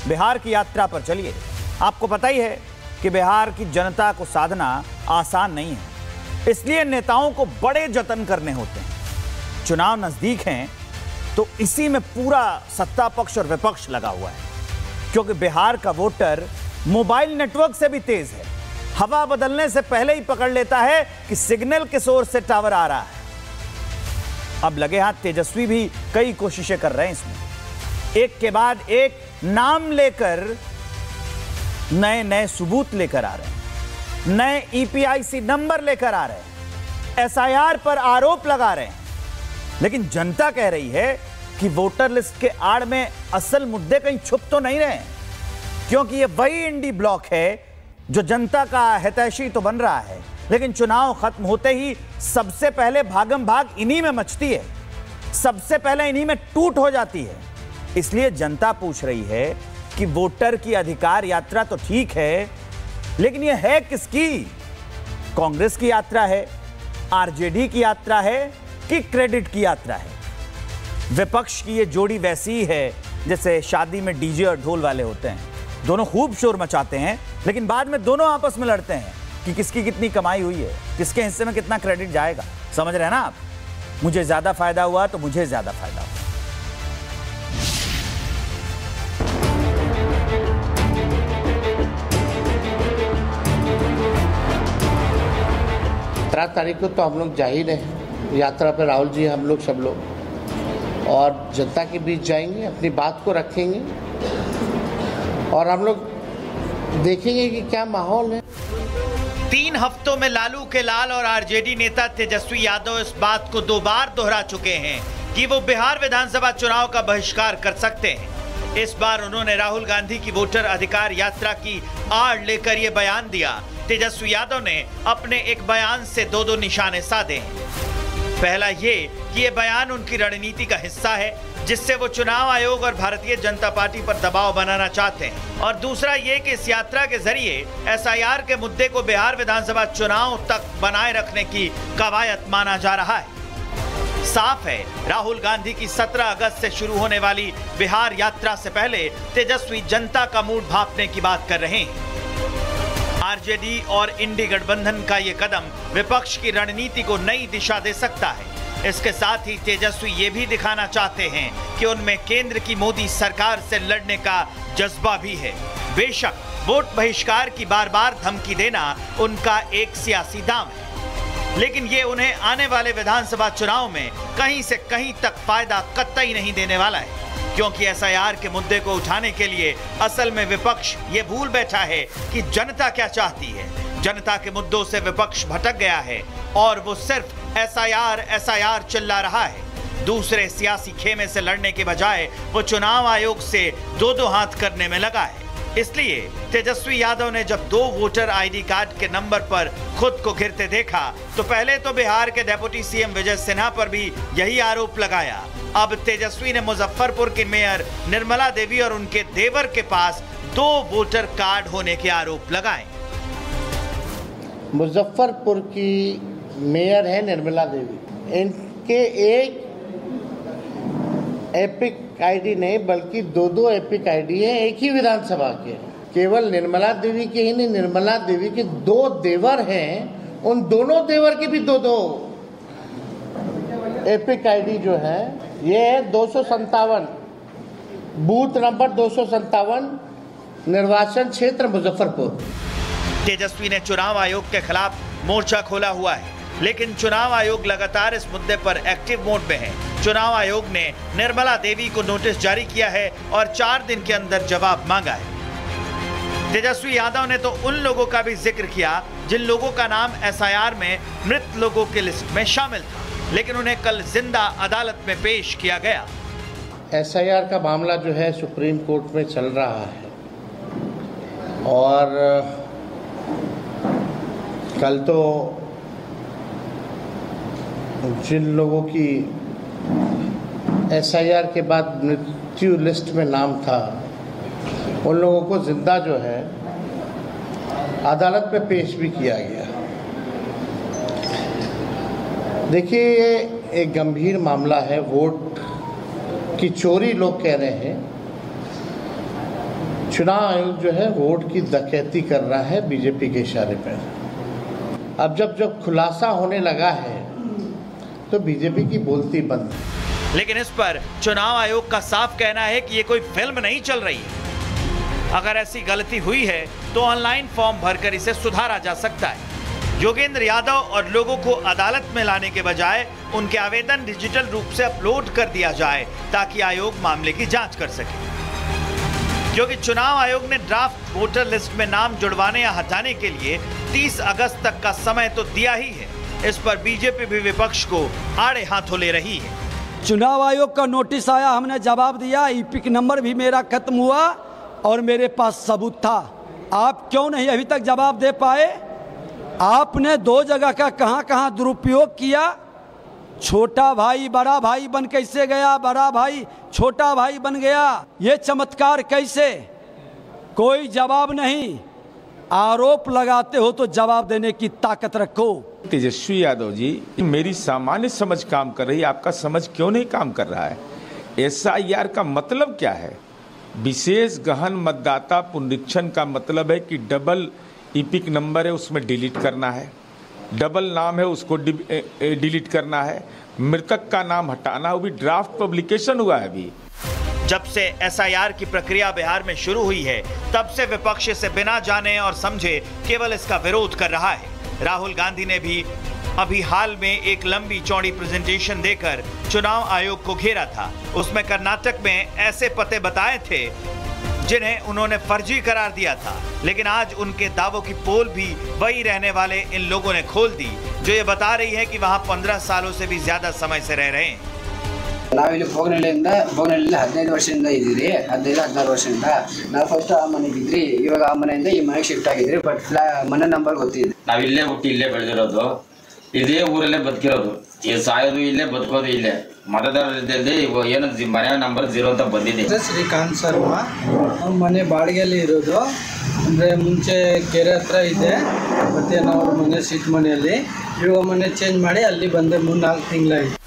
बिहार की यात्रा पर चलिए। आपको पता ही है कि बिहार की जनता को साधना आसान नहीं है, इसलिए नेताओं को बड़े जतन करने होते हैं। चुनाव नजदीक हैं तो इसी में पूरा सत्ता पक्ष और विपक्ष लगा हुआ है, क्योंकि बिहार का वोटर मोबाइल नेटवर्क से भी तेज है। हवा बदलने से पहले ही पकड़ लेता है कि सिग्नल किस ओर से टावर आ रहा है। अब लगे हाथ तेजस्वी भी कई कोशिशें कर रहे हैं इसमें, एक के बाद एक नाम लेकर नए नए सबूत लेकर आ रहे हैं, नए ईपीआईसी नंबर लेकर आ रहे हैं, एसआईआर पर आरोप लगा रहे हैं। लेकिन जनता कह रही है कि वोटर लिस्ट के आड़ में असल मुद्दे कहीं छुप तो नहीं रहे, क्योंकि ये वही इंडी ब्लॉक है जो जनता का हितैषी तो बन रहा है, लेकिन चुनाव खत्म होते ही सबसे पहले भागम भाग इन्हीं में मचती है, सबसे पहले इन्हीं में टूट हो जाती है। इसलिए जनता पूछ रही है कि वोटर की अधिकार यात्रा तो ठीक है, लेकिन यह है किसकी? कांग्रेस की यात्रा है, आरजेडी की यात्रा है कि क्रेडिट की यात्रा है? विपक्ष की यह जोड़ी वैसी ही है जैसे शादी में डीजे और ढोल वाले होते हैं, दोनों खूब शोर मचाते हैं, लेकिन बाद में दोनों आपस में लड़ते हैं कि किसकी कितनी कमाई हुई है, किसके हिस्से में कितना क्रेडिट जाएगा। समझ रहे हैं ना आप? मुझे ज्यादा फायदा हुआ तो मुझे ज्यादा फायदा हुआ। 17 तारीख को तो हम लोग जा ही रहे हैं यात्रा पर, राहुल जी, हम लोग सब लोग, और जनता के बीच जाएंगे, अपनी बात को रखेंगे और हम लोग देखेंगे कि क्या माहौल है। 3 हफ्तों में लालू के लाल और आरजेडी नेता तेजस्वी यादव इस बात को 2 बार दोहरा चुके हैं कि वो बिहार विधानसभा चुनाव का बहिष्कार कर सकते हैं। इस बार उन्होंने राहुल गांधी की वोटर अधिकार यात्रा की आड़ लेकर ये बयान दिया। तेजस्वी यादव ने अपने एक बयान से 2 निशाने साधे हैं। पहला ये कि ये बयान उनकी रणनीति का हिस्सा है, जिससे वो चुनाव आयोग और भारतीय जनता पार्टी पर दबाव बनाना चाहते हैं, और दूसरा ये कि इस यात्रा के जरिए एसआईआर के मुद्दे को बिहार विधानसभा चुनाव तक बनाए रखने की कवायद माना जा रहा है। साफ है, राहुल गांधी की 17 अगस्त से शुरू होने वाली बिहार यात्रा से पहले तेजस्वी जनता का मूड भांपने की बात कर रहे हैं। आरजेडी और इंडी गठबंधन का ये कदम विपक्ष की रणनीति को नई दिशा दे सकता है। इसके साथ ही तेजस्वी ये भी दिखाना चाहते हैं कि उनमें केंद्र की मोदी सरकार से लड़ने का जज्बा भी है। बेशक वोट बहिष्कार की बार-बार धमकी देना उनका एक सियासी दांव है, लेकिन ये उन्हें आने वाले विधानसभा चुनाव में कहीं से कहीं तक फायदा कतई नहीं देने वाला है, क्योंकि एसआईआर के मुद्दे को उठाने के लिए असल में विपक्ष ये भूल बैठा है कि जनता क्या चाहती है। जनता के मुद्दों से विपक्ष भटक गया है और वो सिर्फ एसआईआर चिल्ला रहा है। दूसरे सियासी खेमे से लड़ने के बजाय वो चुनाव आयोग से 2 हाथ करने में लगा है। इसलिए तेजस्वी यादव ने जब 2 वोटर आईडी कार्ड के नंबर पर खुद को घिरते देखा तो पहले तो बिहार के डेप्यूटी सीएम विजय सिन्हा पर भी यही आरोप लगाया। अब तेजस्वी ने मुजफ्फरपुर की मेयर निर्मला देवी और उनके देवर के पास 2 वोटर कार्ड होने के आरोप लगाए। मुजफ्फरपुर की मेयर है निर्मला देवी, इनके एक एपिक आईडी नहीं बल्कि 2 एपिक आईडी है एक ही विधानसभा के। केवल निर्मला देवी के ही नहीं, निर्मला देवी के 2 देवर हैं, उन दोनों देवर के भी 2 एपिक आईडी जो है ये है 257 बूथ नंबर 257 निर्वाचन क्षेत्र मुजफ्फरपुर। तेजस्वी ने चुनाव आयोग के खिलाफ मोर्चा खोला हुआ है, लेकिन चुनाव आयोग लगातार इस मुद्दे पर एक्टिव मोड में है। चुनाव आयोग ने निर्मला देवी को नोटिस जारी किया है और 4 दिन के अंदर जवाब मांगा है। तेजस्वी यादव ने तो उन लोगों का भी जिक्र किया जिन लोगों का नाम एसआईआर में मृत लोगों की लिस्ट में शामिल था, लेकिन उन्हें कल जिंदा अदालत में पेश किया गया। एसआईआर का मामला जो है सुप्रीम कोर्ट में चल रहा है और कल तो जिन लोगों की एसआईआर के बाद मृत्यु लिस्ट में नाम था उन लोगों को जिंदा जो है अदालत में पेश भी किया गया। देखिए, ये एक गंभीर मामला है। वोट की चोरी लोग कह रहे हैं चुनाव आयोग जो है वोट की डकैती कर रहा है बीजेपी के इशारे पर। अब जब खुलासा होने लगा है तो बीजेपी की बोलती बंद है। लेकिन इस पर चुनाव आयोग का साफ कहना है कि ये कोई फिल्म नहीं चल रही है। अगर ऐसी गलती हुई है तो ऑनलाइन फॉर्म भरकर इसे सुधारा जा सकता है। योगेंद्र यादव और लोगों को अदालत में लाने के बजाय उनके आवेदन डिजिटल रूप से अपलोड कर दिया जाए ताकि आयोग मामले की जांच कर सके, क्योंकि चुनाव आयोग ने ड्राफ्ट वोटर लिस्ट में नाम जुड़वाने या हटाने के लिए 30 अगस्त तक का समय तो दिया ही है। इस पर बीजेपी भी विपक्ष को आड़े हाथों ले रही है। चुनाव आयोग का नोटिस आया, हमने जवाब दिया, ईपिक नंबर भी मेरा खत्म हुआ और मेरे पास सबूत था। आप क्यों नहीं अभी तक जवाब दे पाए? आपने 2 जगह का कहां दुरुपयोग किया। छोटा भाई बड़ा भाई बन कैसे गया, बड़ा भाई छोटा भाई बन गया, ये चमत्कार कैसे? कोई जवाब नहीं। आरोप लगाते हो तो जवाब देने की ताकत रखो। तेजस्वी यादव जी, मेरी सामान्य समझ काम कर रही है, आपका समझ क्यों नहीं काम कर रहा है? SIR का मतलब क्या है? विशेष गहन मतदाता पुनरीक्षण का मतलब है कि डबल ईपिक नंबर है उसमें डिलीट करना है, डबल नाम है उसको डिलीट करना है, मृतक का नाम हटाना, वो भी ड्राफ्ट पब्लिकेशन हुआ है अभी। जब से SIR की प्रक्रिया बिहार में शुरू हुई है तब से विपक्ष इसे बिना जाने और समझे केवल इसका विरोध कर रहा है। राहुल गांधी ने भी अभी हाल में एक लंबी चौड़ी प्रेजेंटेशन देकर चुनाव आयोग को घेरा था। उसमें कर्नाटक में ऐसे पते बताए थे जिन्हें उन्होंने फर्जी करार दिया था, लेकिन आज उनके दावों की पोल भी वही रहने वाले इन लोगों ने खोल दी, जो ये बता रही है कि वहां 15 सालों से भी ज्यादा समय से रह रहे हैं। ನಾವಿಲ್ಲಿ ಭೋಗನಹಳ್ಳಿಯಲ್ಲಿ 15 ವರ್ಷದಿಂದ ಇದ್ದೀರಿ, 15-16 ವರ್ಷದಿಂದ ನಾವು ಫಸ್ಟ್ ಆ ಮನೆಗೆ ಇದ್ರಿ, ಇವಾಗ ಆ ಮನೆಯಿಂದ ಈ ಮನೆಗೆ ಶಿಫ್ಟ್ ಆಗಿದ್ರಿ, ಬಟ್ ಮನೆ ನಂಬರ್ ಗೊತ್ತಿದೆ. ನಾವು ಇಲ್ಲೇ ಹುಟ್ಟಿ ಇಲ್ಲೇ ಬೆಳೆದಿರೋದು, ಇದೇ ಊರಲ್ಲೇ ಬದುಕಿರೋದು, ಈ ಸಾಯೋದು ಇಲ್ಲೇ ಬದುಕೋದು ಇಲ್ಲೇ, ಮತದಾರರಿದ್ದಲ್ಲಿ ಏನು ಮನೆ ನಂಬರ್ 0 ಅಂತ ಬಂದಿದೆ. ಶ್ರೀಕಾಂತ್ ಶರ್ಮಾ ನಮ್ಮ ಮನೆ ಬಾಡಿಗೆಯಲ್ಲಿ ಇರೋದು, ಅಂದರೆ ಮುಂಚೆ ಕೆರೆ ಹತ್ರ ಇದೆ, ಮತ್ತೆ ನಾವು ಮನೆ ಸೀಟ್ ಮನೆಯಲ್ಲಿ, ಇವಾಗ ಮನೆ ಚೇಂಜ್ ಮಾಡಿ ಅಲ್ಲಿ ಬಂದೆ 3-4 ತಿಂಗಳಾಗಿದೆ।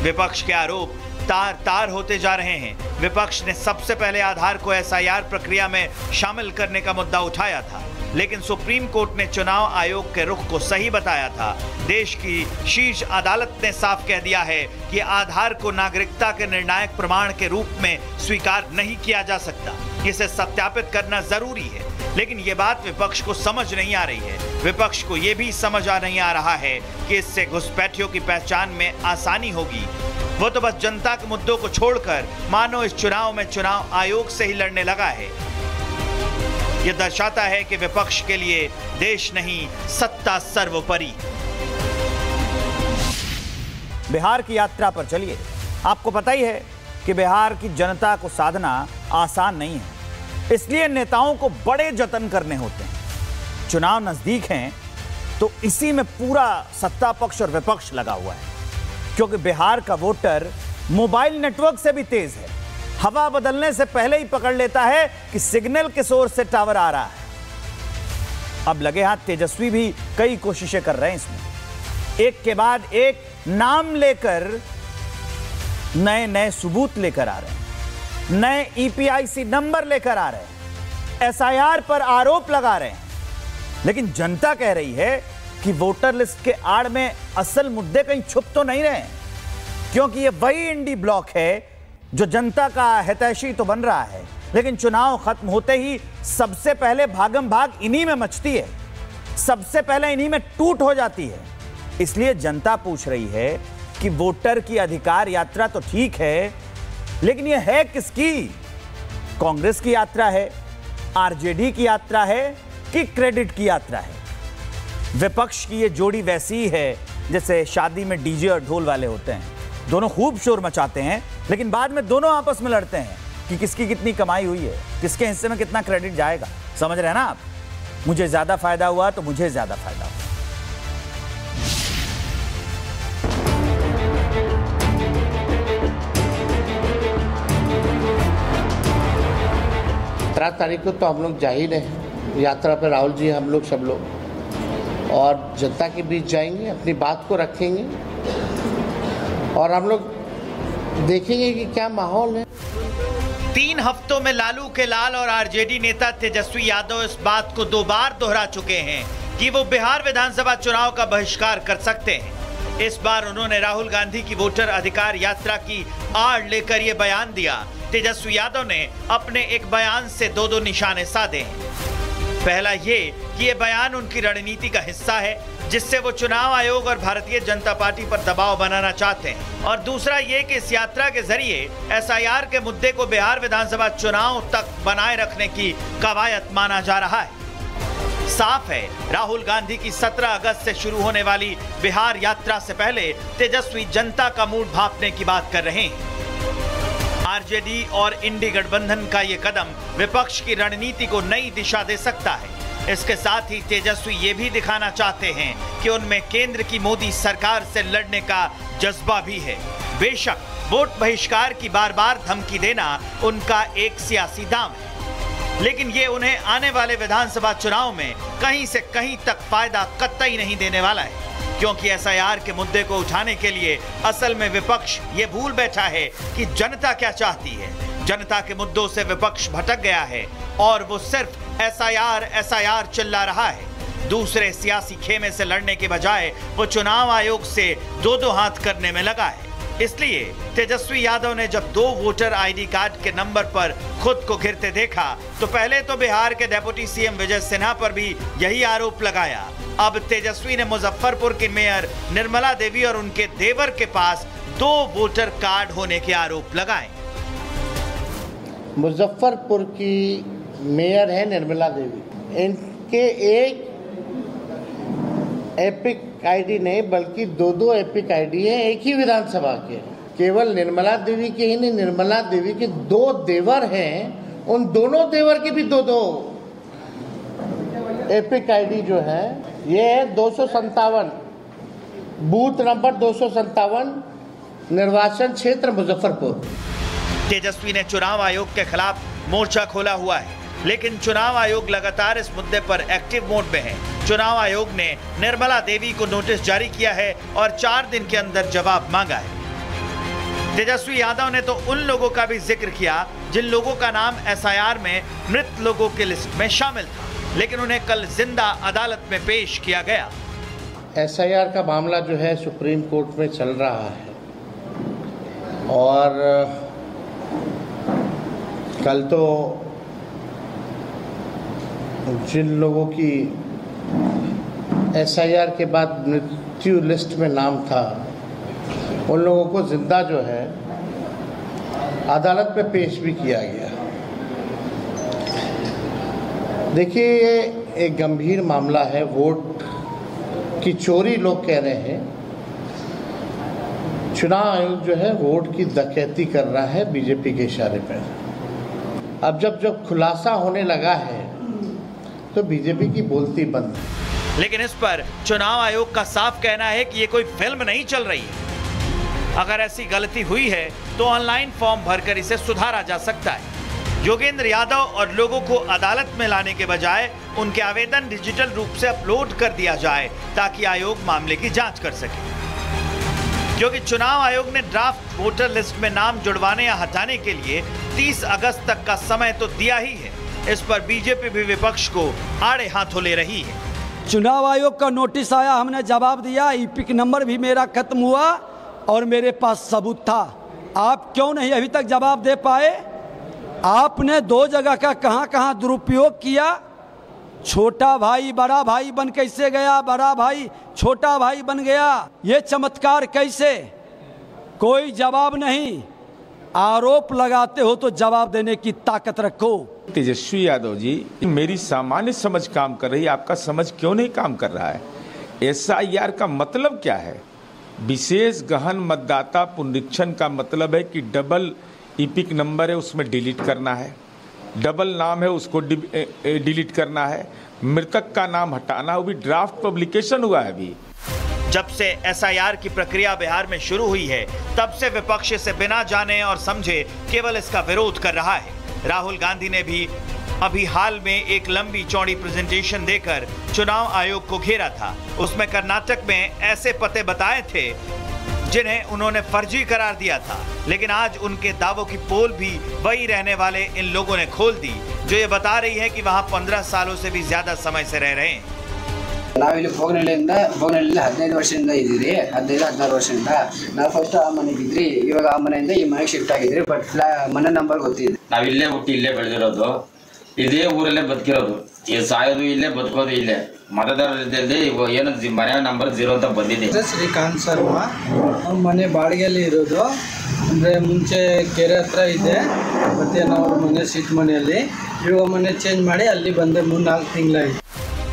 विपक्ष के आरोप तार तार होते जा रहे हैं। विपक्ष ने सबसे पहले आधार को SIR प्रक्रिया में शामिल करने का मुद्दा उठाया था, लेकिन सुप्रीम कोर्ट ने चुनाव आयोग के रुख को सही बताया था। देश की शीर्ष अदालत ने साफ कह दिया है कि आधार को नागरिकता के निर्णायक प्रमाण के रूप में स्वीकार नहीं किया जा सकता, इसे सत्यापित करना जरूरी है। लेकिन ये बात विपक्ष को समझ नहीं आ रही है। विपक्ष को ये भी समझ आ नहीं आ रहा है कि इससे घुसपैठियों की पहचान में आसानी होगी। वो तो बस जनता के मुद्दों को छोड़कर मानो इस चुनाव में चुनाव आयोग से ही लड़ने लगा है। यह दर्शाता है कि विपक्ष के लिए देश नहीं, सत्ता सर्वोपरि। बिहार की यात्रा पर चलिए। आपको पता ही है कि बिहार की जनता को साधना आसान नहीं है, इसलिए नेताओं को बड़े जतन करने होते हैं। चुनाव नजदीक हैं तो इसी में पूरा सत्ता पक्ष और विपक्ष लगा हुआ है, क्योंकि बिहार का वोटर मोबाइल नेटवर्क से भी तेज है। हवा बदलने से पहले ही पकड़ लेता है कि सिग्नल किस ओर से टावर आ रहा है। अब लगे हाथ तेजस्वी भी कई कोशिशें कर रहे हैं इसमें, एक के बाद एक नाम लेकर नए नए सबूत लेकर आ रहे हैं, नए EPIC नंबर लेकर आ रहे हैं, SIR पर आरोप लगा रहे हैं। लेकिन जनता कह रही है कि वोटर लिस्ट के आड़ में असल मुद्दे कहीं छुप तो नहीं रहे, क्योंकि ये वही इंडी ब्लॉक है जो जनता का हितैषी तो बन रहा है, लेकिन चुनाव खत्म होते ही सबसे पहले भागम भाग इन्हीं में मचती है, सबसे पहले इन्हीं में टूट हो जाती है। इसलिए जनता पूछ रही है कि वोटर की अधिकार यात्रा तो ठीक है, लेकिन यह है किसकी? कांग्रेस की यात्रा है, RJD की यात्रा है कि क्रेडिट की यात्रा है? विपक्ष की ये जोड़ी वैसी ही है जैसे शादी में DJ और ढोल वाले होते हैं, दोनों खूब शोर मचाते हैं, लेकिन बाद में दोनों आपस में लड़ते हैं कि किसकी कितनी कमाई हुई है, किसके हिस्से में कितना क्रेडिट जाएगा। समझ रहे हैं ना आप? मुझे ज्यादा फायदा हुआ तो मुझे ज्यादा फायदा हुआ। 17 तारीख को तो हम लोग जा ही रहे यात्रा पर, राहुल जी हम लोग सब लोग, और जनता के बीच जाएंगे, अपनी बात को रखेंगे और हम लोग देखेंगे कि क्या माहौल है। 3 हफ्तों में लालू के लाल और आरजेडी नेता तेजस्वी यादव इस बात को 2 बार दोहरा चुके हैं कि वो बिहार विधानसभा चुनाव का बहिष्कार कर सकते हैं। इस बार उन्होंने राहुल गांधी की वोटर अधिकार यात्रा की आड़ लेकर ये बयान दिया। तेजस्वी यादव ने अपने एक बयान से 2 निशाने साधे हैं। पहला ये कि ये बयान उनकी रणनीति का हिस्सा है, जिससे वो चुनाव आयोग और भारतीय जनता पार्टी पर दबाव बनाना चाहते हैं, और दूसरा ये कि इस यात्रा के जरिए एसआईआर के मुद्दे को बिहार विधानसभा चुनाव तक बनाए रखने की कवायद माना जा रहा है। साफ है, राहुल गांधी की 17 अगस्त से शुरू होने वाली बिहार यात्रा से पहले तेजस्वी जनता का मूड भांपने की बात कर रहे हैं। आरजेडी और इंडी गठबंधन का ये कदम विपक्ष की रणनीति को नई दिशा दे सकता है। इसके साथ ही तेजस्वी ये भी दिखाना चाहते हैं कि उनमें केंद्र की मोदी सरकार से लड़ने का जज्बा भी है। बेशक वोट बहिष्कार की बार-बार धमकी देना उनका एक सियासी दांव है, लेकिन ये उन्हें आने वाले विधानसभा चुनाव में कहीं से कहीं तक फायदा कतई नहीं देने वाला है, क्योंकि एसआईआर के मुद्दे को उठाने के लिए असल में विपक्ष ये भूल बैठा है कि जनता क्या चाहती है। जनता के मुद्दों से विपक्ष भटक गया है और वो सिर्फ एसआईआर चिल्ला रहा है। दूसरे सियासी खेमे से लड़ने के बजाय वो चुनाव आयोग से 2 हाथ करने में लगा है। इसलिए तेजस्वी यादव ने जब 2 वोटर आईडी कार्ड के नंबर पर खुद को घिरते देखा तो पहले तो बिहार के डेप्यूटी सीएम विजय सिन्हा पर भी यही आरोप लगाया। अब तेजस्वी ने मुजफ्फरपुर की मेयर निर्मला देवी और उनके देवर के पास 2 वोटर कार्ड होने के आरोप लगाए। मुजफ्फरपुर की मेयर है निर्मला देवी, इनके एक एपिक आईडी नहीं बल्कि 2 एपिक आईडी है एक ही विधानसभा के। केवल निर्मला देवी के ही नहीं, निर्मला देवी के 2 देवर हैं, उन दोनों देवर के भी 2 एपिक आईडी जो है ये है 257 बूथ नंबर 257 निर्वाचन क्षेत्र मुजफ्फरपुर। तेजस्वी ने चुनाव आयोग के खिलाफ मोर्चा खोला हुआ है, लेकिन चुनाव आयोग लगातार इस मुद्दे पर एक्टिव मोड में है। चुनाव आयोग ने निर्मला देवी को नोटिस जारी किया है और 4 दिन के अंदर जवाब मांगा है। तेजस्वी यादव ने तो उन लोगों का भी जिक्र किया जिन लोगों का नाम एसआईआर में मृत लोगों की लिस्ट में शामिल था, लेकिन उन्हें कल जिंदा अदालत में पेश किया गया। एसआईआर का मामला जो है सुप्रीम कोर्ट में चल रहा है और कल तो जिन लोगों की एसआईआर के बाद मृत्यु लिस्ट में नाम था उन लोगों को जिंदा जो है अदालत में पेश भी किया गया। देखिए ये एक गंभीर मामला है, वोट की चोरी लोग कह रहे हैं। चुनाव आयोग जो है वोट की डकैती कर रहा है बीजेपी के इशारे पर। अब जब खुलासा होने लगा है तो बीजेपी की बोलती बंद है। लेकिन इस पर चुनाव आयोग का साफ कहना है कि ये कोई फिल्म नहीं चल रही है। अगर ऐसी गलती हुई है तो ऑनलाइन फॉर्म भरकर इसे सुधारा जा सकता है। योगेंद्र यादव और लोगों को अदालत में लाने के बजाय उनके आवेदन डिजिटल रूप से अपलोड कर दिया जाए ताकि आयोग मामले की जांच कर सके, क्योंकि चुनाव आयोग ने ड्राफ्ट वोटर लिस्ट में नाम जुड़वाने या हटाने के लिए 30 अगस्त तक का समय तो दिया ही है। इस पर बीजेपी भी विपक्ष को आड़े हाथों ले रही है। चुनाव आयोग का नोटिस आया, हमने जवाब दिया, ईपिक नंबर भी मेरा खत्म हुआ और मेरे पास सबूत था। आप क्यों नहीं अभी तक जवाब दे पाए? आपने 2 जगह का कहां दुरुपयोग किया। छोटा भाई बड़ा भाई बन कैसे गया, बड़ा भाई छोटा भाई बन गया, ये चमत्कार कैसे? कोई जवाब नहीं। आरोप लगाते हो तो जवाब देने की ताकत रखो। तेजस्वी यादव जी, मेरी सामान्य समझ काम कर रही है, आपका समझ क्यों नहीं काम कर रहा है? एसआईआर का मतलब क्या है? विशेष गहन मतदाता पुनरीक्षण का मतलब है कि डबल ईपिक नंबर है उसमें डिलीट करना है, डबल नाम है उसको डिलीट करना है, मृतक का नाम हटाना, वो भी ड्राफ्ट पब्लिकेशन हुआ है अभी। जब से एसआईआर की प्रक्रिया बिहार में शुरू हुई है तब से विपक्ष इसे बिना जाने और समझे केवल इसका विरोध कर रहा है। राहुल गांधी ने भी अभी हाल में एक लंबी चौड़ी प्रेजेंटेशन देकर चुनाव आयोग को घेरा था। उसमें कर्नाटक में ऐसे पते बताए थे जिन्हें उन्होंने फर्जी करार दिया था, लेकिन आज उनके दावों की पोल भी वही रहने वाले इन लोगों ने खोल दी, जो ये बता रही है कि वहां 15 सालों से भी ज्यादा समय से रह रहे हैं। ನಾವಿಲ್ಲಿ ಭೋಗನಹಳ್ಳಿಯಿಂದ 15 ವರ್ಷದಿಂದ ಇದ್ದೀರಿ, 15-16 ವರ್ಷದಿಂದ. ನಾವು ಫಸ್ಟ್ ಆ ಮನೆಗೆ ಇದ್ರಿ, ಇವಾಗ ಆ ಮನೆಯಿಂದ ಈ ಮನೆಗೆ ಶಿಫ್ಟ್ ಆಗಿದ್ರಿ. ಬಟ್ ಮನೆ ನಂಬರ್ ಗೊತ್ತಿದೆ. ನಾವು ಇಲ್ಲೇ ಹುಟ್ಟಿ ಇಲ್ಲೇ ಬೆಳೆದಿರೋದು, ಇದೇ ಊರಲ್ಲೇ ಬದುಕಿರೋದು, ಈ ಸಾಯೋದು ಇಲ್ಲೇ ಬದುಕೋದು ಇಲ್ಲೇ. ಮತದಾರರಲ್ಲಿ ಏನು ಮನೆ ನಂಬರ್ 0 ಅಂತ ಬಂದಿದೆ. ಶ್ರೀಕಾಂತ್ ಶರ್ಮಾ ಮನೆ ಬಾಡಿಗೆಯಲ್ಲಿ ಇರೋದು, ಅಂದರೆ ಮುಂಚೆ ಕೆರೆ ಹತ್ರ ಇದೆ, ಮತ್ತೆ ನಾವು ಮನೆ ಸಿಟ್ ಮನೆಯಲ್ಲಿ, ಇವಾಗ ಮನೆ ಚೇಂಜ್ ಮಾಡಿ ಅಲ್ಲಿ ಬಂದೆ 3-4 ತಿಂಗಳಾಯಿತು.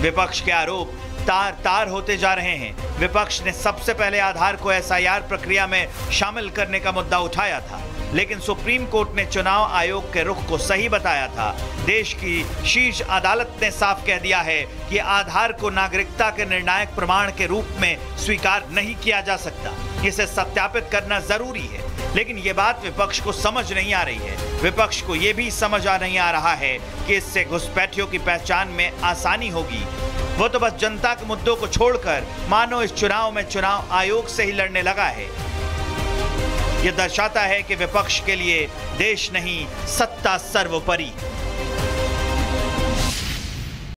विपक्ष के आरोप तार तार होते जा रहे हैं। विपक्ष ने सबसे पहले आधार को एसआईआर प्रक्रिया में शामिल करने का मुद्दा उठाया था, लेकिन सुप्रीम कोर्ट ने चुनाव आयोग के रुख को सही बताया था। देश की शीर्ष अदालत ने साफ कह दिया है कि आधार को नागरिकता के निर्णायक प्रमाण के रूप में स्वीकार नहीं किया जा सकता, इसे सत्यापित करना जरूरी है। लेकिन ये बात विपक्ष को समझ नहीं आ रही है। विपक्ष को ये भी समझ आ नहीं आ रहा है कि इससे घुसपैठियों की पहचान में आसानी होगी। वो तो बस जनता के मुद्दों को छोड़कर मानो इस चुनाव में चुनाव आयोग से ही लड़ने लगा है। यह दर्शाता है कि विपक्ष के लिए देश नहीं, सत्ता सर्वोपरि।